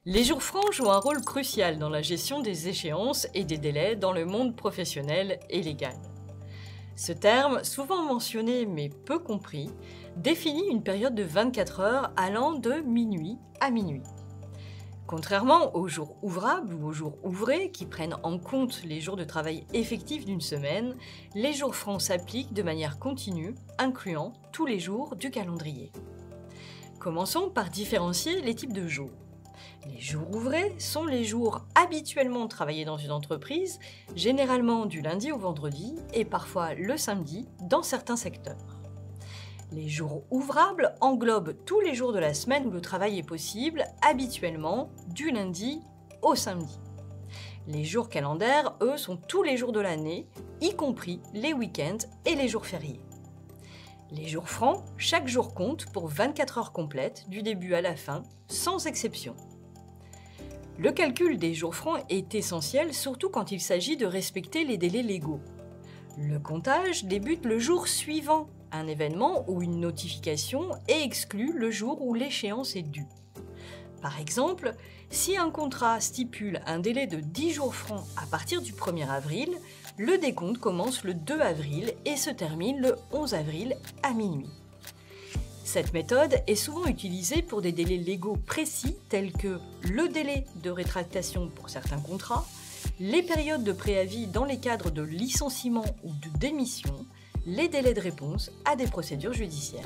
Les jours francs jouent un rôle crucial dans la gestion des échéances et des délais dans le monde professionnel et légal. Ce terme, souvent mentionné mais peu compris, définit une période de 24 heures allant de minuit à minuit. Contrairement aux jours ouvrables ou aux jours ouvrés qui prennent en compte les jours de travail effectifs d'une semaine, les jours francs s'appliquent de manière continue, incluant tous les jours du calendrier. Commençons par différencier les types de jours. Les jours ouvrés sont les jours habituellement travaillés dans une entreprise, généralement du lundi au vendredi et parfois le samedi dans certains secteurs. Les jours ouvrables englobent tous les jours de la semaine où le travail est possible, habituellement du lundi au samedi. Les jours calendaires, eux, sont tous les jours de l'année, y compris les week-ends et les jours fériés. Les jours francs, chaque jour compte pour 24 heures complètes, du début à la fin, sans exception. Le calcul des jours francs est essentiel, surtout quand il s'agit de respecter les délais légaux. Le comptage débute le jour suivant un événement ou une notification et exclut le jour où l'échéance est due. Par exemple, si un contrat stipule un délai de 10 jours francs à partir du 1er avril, le décompte commence le 2 avril et se termine le 11 avril à minuit. Cette méthode est souvent utilisée pour des délais légaux précis tels que le délai de rétractation pour certains contrats, les périodes de préavis dans les cadres de licenciement ou de démission, les délais de réponse à des procédures judiciaires.